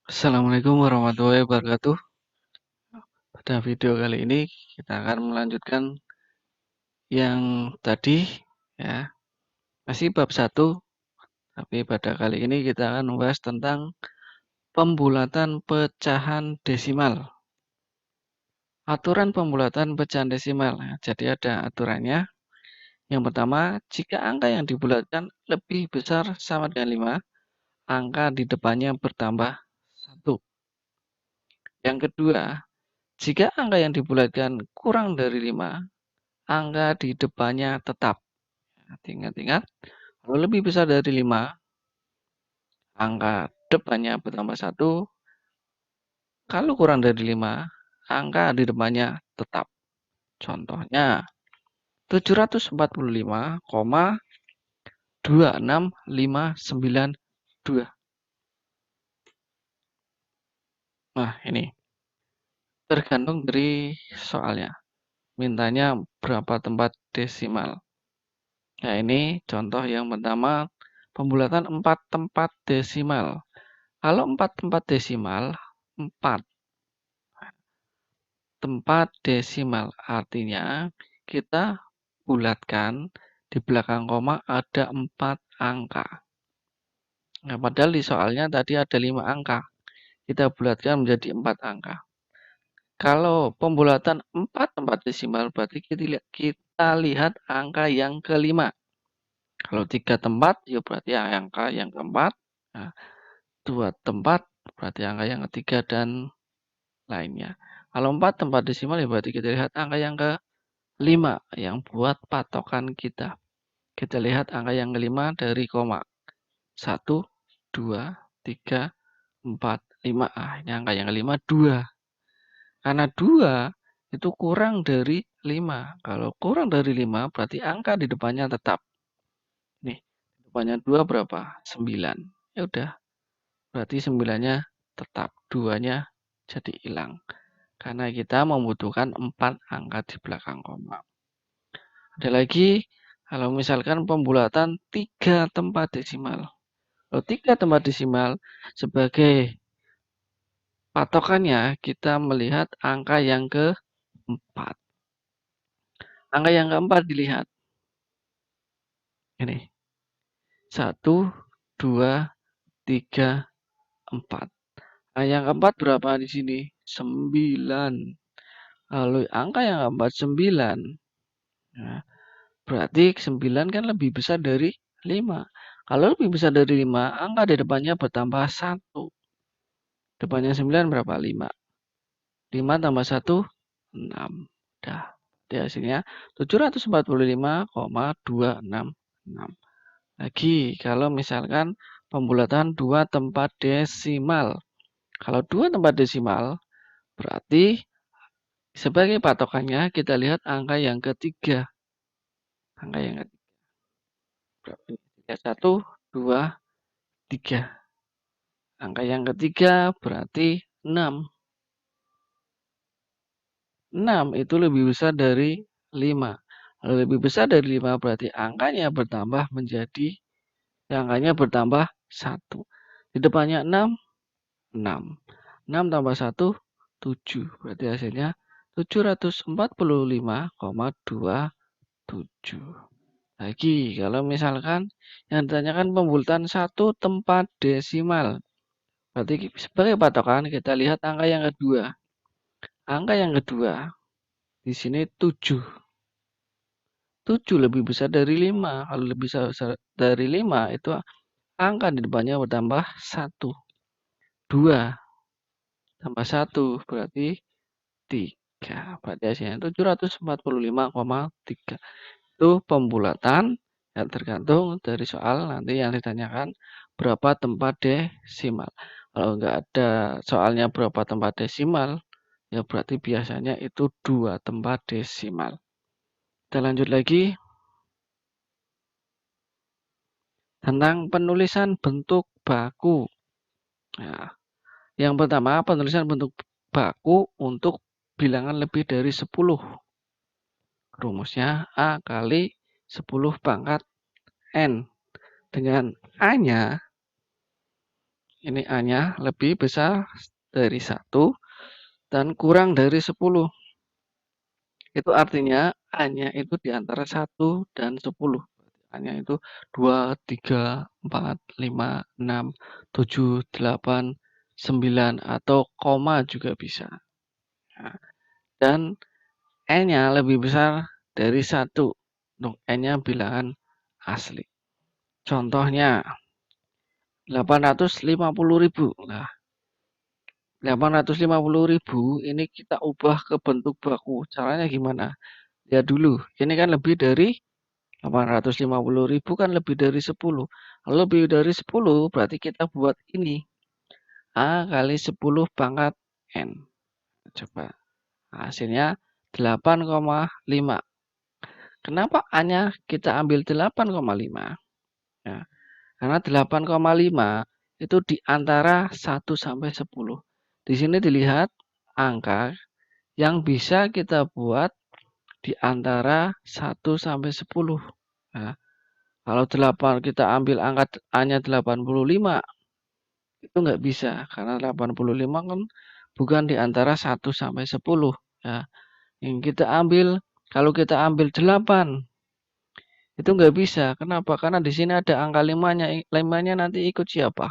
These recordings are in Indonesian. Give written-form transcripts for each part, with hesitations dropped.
Assalamualaikum warahmatullahi wabarakatuh. Pada video kali ini kita akan melanjutkan yang tadi ya, masih bab 1, tapi pada kali ini kita akan membahas tentang pembulatan pecahan desimal. Aturan pembulatan pecahan desimal. Jadi ada aturannya. Yang pertama, jika angka yang dibulatkan lebih besar sama dengan 5, angka di depannya bertambah 1. Yang kedua, jika angka yang dibulatkan kurang dari 5, angka di depannya tetap. Ingat-ingat, kalau lebih besar dari 5, angka depannya bertambah 1. Kalau kurang dari 5, angka di depannya tetap. Contohnya, 745,26592. Nah, ini tergantung dari soalnya. Mintanya berapa tempat desimal. Nah, ini contoh yang pertama, pembulatan 4 tempat desimal. Kalau 4 tempat desimal, 4 tempat desimal. Artinya kita bulatkan di belakang koma ada 4 angka. Nah, padahal di soalnya tadi ada 5 angka. Kita bulatkan menjadi 4 angka. Kalau pembulatan 4 tempat desimal berarti kita lihat angka yang kelima. Kalau 3 tempat ya berarti angka yang keempat. Nah, 2 tempat berarti angka yang ketiga dan lainnya. Kalau 4 tempat desimal ya berarti kita lihat angka yang ke 5 yang buat patokan kita. Kita lihat angka yang kelima dari koma. 1, 2, 3, 4, 5. Ini angka yang kelima 2. Karena 2 itu kurang dari 5. Kalau kurang dari 5 berarti angka di depannya tetap. Nih, depannya 2 berapa? 9. Ya udah, berarti 9-nya tetap. 2-nya jadi hilang. Karena kita membutuhkan 4 angka di belakang koma. Ada lagi, kalau misalkan pembulatan 3 tempat desimal. Kalau 3 tempat desimal, sebagai patokannya kita melihat angka yang keempat. Angka yang keempat dilihat. Ini. 1, 2, 3, 4. Nah, yang keempat berapa di sini? 9. Lalu angka yang keempat 9. Nah, berarti 9 kan lebih besar dari 5. Kalau lebih besar dari 5, angka di depannya bertambah 1. Depannya 9 berapa? 5. 5 tambah 1, 6. Dah. Di hasilnya 745,266. Lagi, kalau misalkan pembulatan 2 tempat desimal. Kalau 2 tempat desimal, berarti sebagai patokannya kita lihat angka yang ketiga. Angka yang ketiga. Berapa ini? 1, 2, 3. Angka yang ketiga berarti 6. 6 itu lebih besar dari 5. Kalau lebih besar dari 5 berarti angkanya bertambah menjadi, angkanya bertambah 1. Di depannya 6, 6. 6 tambah 1, 7. Berarti hasilnya 745,27. Lagi, kalau misalkan yang ditanyakan pembulatan 1 tempat desimal. Berarti sebagai patokan kita lihat angka yang kedua. Angka yang kedua di sini 7. 7 lebih besar dari 5. Kalau lebih besar dari 5 itu angka di depannya bertambah 1. 2 tambah 1 berarti 3. Berarti hasilnya 745,3. Itu pembulatan yang tergantung dari soal nanti yang ditanyakan berapa tempat desimal. Kalau nggak ada soalnya berapa tempat desimal, ya berarti biasanya itu 2 tempat desimal. Kita lanjut lagi. Tentang penulisan bentuk baku. Nah, yang pertama, penulisan bentuk baku untuk bilangan lebih dari 10. Rumusnya A kali 10 pangkat N. Dengan A-nya, Ini A-nya lebih besar dari 1 dan kurang dari 10. Itu artinya A-nya itu di antara 1 dan 10. A-nya itu 2, 3, 4, 5, 6, 7, 8, 9, atau koma juga bisa. Nah, dan N-nya lebih besar dari 1. Untuk N-nya bilangan asli. Contohnya 850.000. Nah, 850.000 ini kita ubah ke bentuk baku. Caranya gimana? Lihat dulu. Ini kan lebih dari 850.000 kan lebih dari 10. Kalau lebih dari 10 berarti kita buat ini. A kali 10 pangkat N. Coba. Hasilnya 8,5. Kenapa A-nya kita ambil 8,5? Ya, karena 8,5 itu di antara 1 sampai 10. Di sini dilihat angka yang bisa kita buat di antara 1 sampai 10. Nah, kalau 8 kita ambil angka A-nya 85, itu nggak bisa. Karena 85 kan bukan di antara 1 sampai 10. Ya. Yang kita ambil, kalau kita ambil 8, itu nggak bisa. Kenapa? Karena di sini ada angka 5-nya. 5-nya nanti ikut siapa?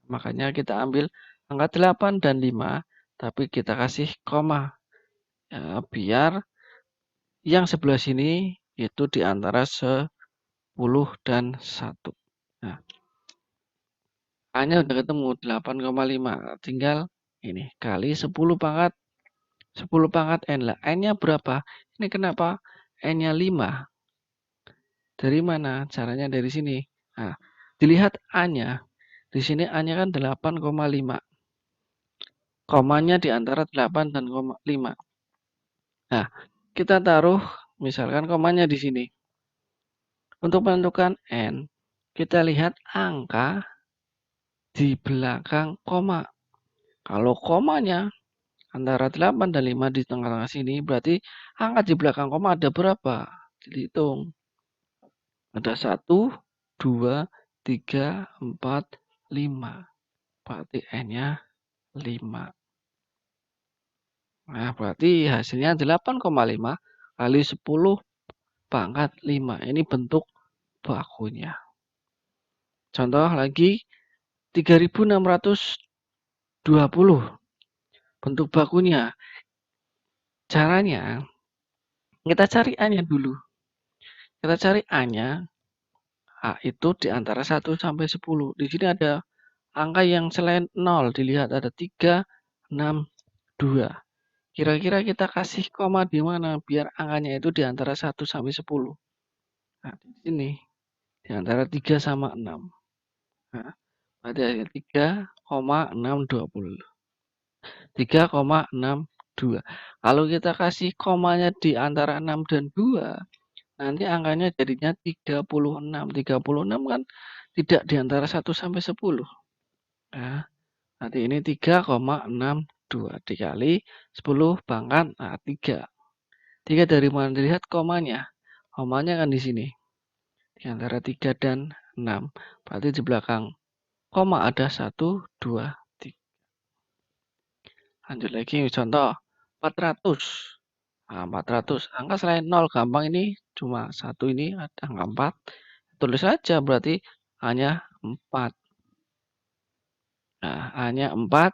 Makanya kita ambil angka 8 dan 5, tapi kita kasih koma. Ya, biar yang sebelah sini itu di antara 10 dan 1. Nah, A-nya udah ketemu 8,5. Tinggal ini kali 10 pangkat N lah. N-nya berapa? Ini kenapa N-nya 5? Dari mana? Caranya dari sini. Nah, dilihat A-nya. Di sini A-nya kan 8,5. Komanya di antara 8 dan 5. Nah, kita taruh misalkan komanya di sini. Untuk menentukan N, kita lihat angka di belakang koma. Kalau komanya antara 8 dan 5 di tengah-tengah sini, berarti angka di belakang koma ada berapa? Dihitung. Ada 1, 2, 3, 4, 5. Berarti N-nya 5. Nah, berarti hasilnya 8,5 kali 10 pangkat 5. Ini bentuk bakunya. Contoh lagi 3620. Bentuk bakunya. Caranya kita cari A-nya dulu. Kita cari A-nya. A itu di antara 1 sampai 10. Di sini ada angka yang selain 0. Dilihat ada 3, 6, 2. Kira-kira kita kasih koma di mana biar angkanya itu di antara 1 sampai 10. Nah, di sini. Di antara 3 sama 6. Nah, ada 3,620. 3,62. Kalau kita kasih komanya di antara 6 dan 2, nanti angkanya jadinya 36. 36 kan tidak di antara 1 sampai 10. Nah, nanti ini 3,62 dikali 10 pangkat 3. 3 dari mana dilihat komanya? Komanya kan di sini. Di antara 3 dan 6. Berarti di belakang koma ada 1, 2, 3. Lanjut lagi contoh 400. Nah, 400. Angka selain 0 gampang ini cuma 1 ini ada angka 4. Tulis saja berarti hanya 4. Nah, hanya 4.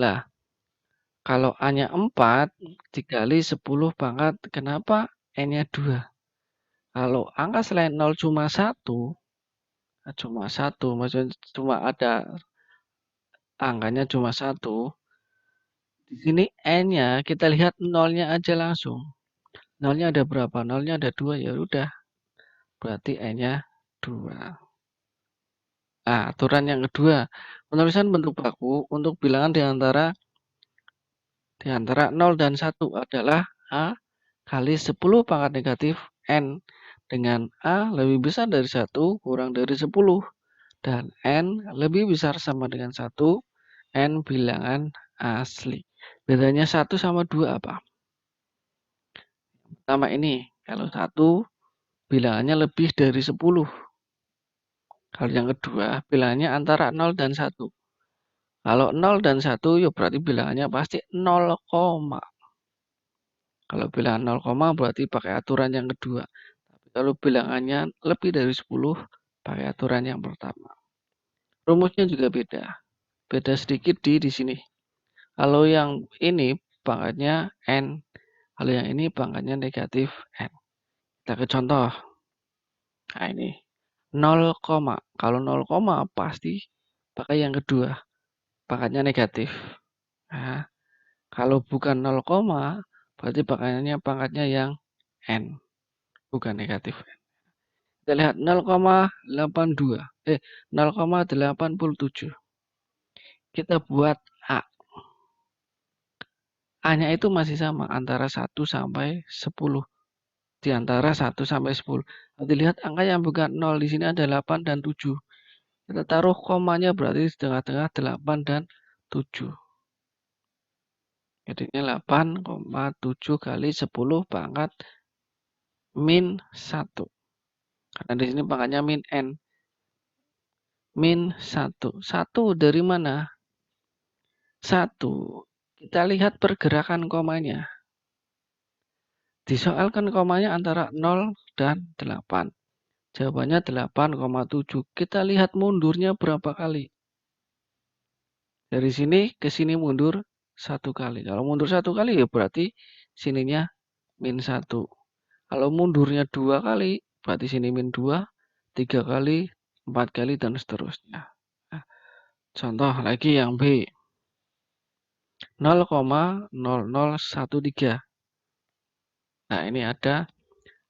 Lah, kalau hanya 4 dikali 10 pangkat, kenapa N-nya 2? Kalau angka selain 0 cuma 1, maksudnya cuma ada angkanya cuma 1. Di sini N-nya kita lihat 0-nya aja langsung. 0-nya ada berapa? 0-nya ada 2, ya udah. Berarti N-nya 2. Nah, aturan yang kedua, penulisan bentuk baku untuk bilangan di antara 0 dan 1 adalah A kali 10 pangkat negatif N, dengan A lebih besar dari 1 kurang dari 10 dan N lebih besar sama dengan 1, N bilangan asli. Bedanya 1 sama 2 apa? Pertama ini, kalau 1 bilangannya lebih dari 10. Kalau yang kedua, bilangannya antara 0 dan 1. Kalau 0 dan 1, ya berarti bilangannya pasti 0, kalau bilangan 0, berarti pakai aturan yang kedua. Tapi kalau bilangannya lebih dari 10, pakai aturan yang pertama. Rumusnya juga beda. Beda sedikit di sini. Kalau yang ini pangkatnya N. Kalau yang ini pangkatnya negatif N. Kita ke contoh. Nah ini 0, kalau 0, pasti pakai yang kedua. Pangkatnya negatif. Nah, kalau bukan 0, berarti pangkatnya yang N. Bukan negatif. Kita lihat 0,82. 0,87. Kita buat A. A-nya itu masih sama antara 1 sampai 10. Di antara 1 sampai 10. Nanti lihat angka yang bukan 0 di sini ada 8 dan 7. Kita taruh komanya berarti di tengah-tengah 8 dan 7. Jadinya 8,7 kali 10 pangkat min 1. Karena di sini pangkatnya min N. Min 1. 1 dari mana? 1. Kita lihat pergerakan komanya. Disoalkan komanya antara 0 dan 8. Jawabannya 8,7. Kita lihat mundurnya berapa kali. Dari sini ke sini mundur 1 kali. Kalau mundur 1 kali ya berarti sininya min 1. Kalau mundurnya 2 kali, berarti sini min 2, 3 kali, 4 kali, dan seterusnya. Nah, contoh lagi yang B. 0,0013. Nah, ini ada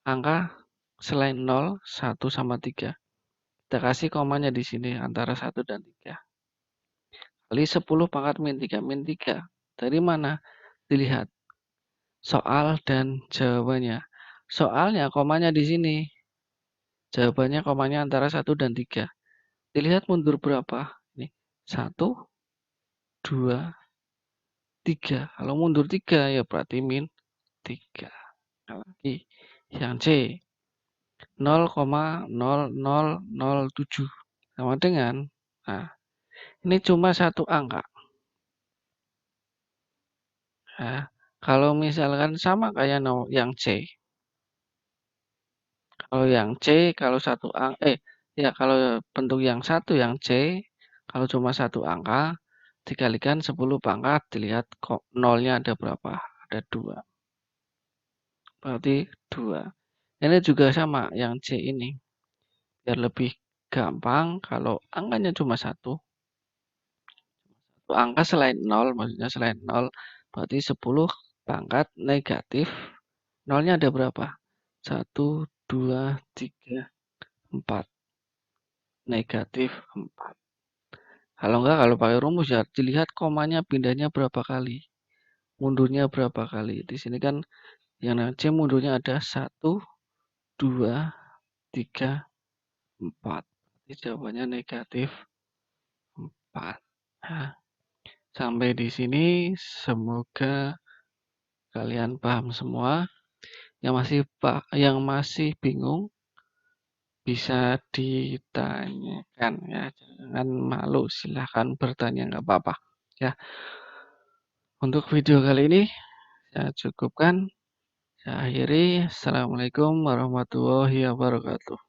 angka selain 0, 1 sama 3. Kita kasih komanya di sini antara 1 dan 3. Kali 10 pangkat min 3. Min 3. Dari mana? Dilihat soal dan jawabannya. Soalnya komanya di sini. Jawabannya komanya antara 1 dan 3. Dilihat mundur berapa? Ini 1, 2, 3. Kalau mundur 3 ya berarti min 3. Lagi yang C. 0,0007 sama dengan, nah ini cuma satu angka. Nah, kalau misalkan sama kayak yang C, kalau yang C kalau satu angka, ya kalau bentuk yang satu yang C, kalau cuma satu angka dikalikan 10 pangkat, dilihat kok nolnya ada berapa, ada 2, berarti 2. Ini juga sama yang C ini. Biar lebih gampang, kalau angkanya cuma satu angka selain 0, maksudnya selain 0, berarti 10 pangkat negatif. Nolnya ada berapa? 1, 2, 3, 4. Negatif 4. Kalau pakai rumus ya dilihat komanya pindahnya berapa kali. Mundurnya berapa kali. Di sini kan yang C mundurnya ada 1, 2, 3, 4. Jadi jawabannya negatif 4. Nah, sampai di sini semoga kalian paham semua. Yang masih bingung bisa ditanyakan ya. Jangan malu, silahkan bertanya, nggak apa-apa ya. Untuk video kali ini saya cukupkan. Saya akhiri. Assalamualaikum warahmatullahi wabarakatuh.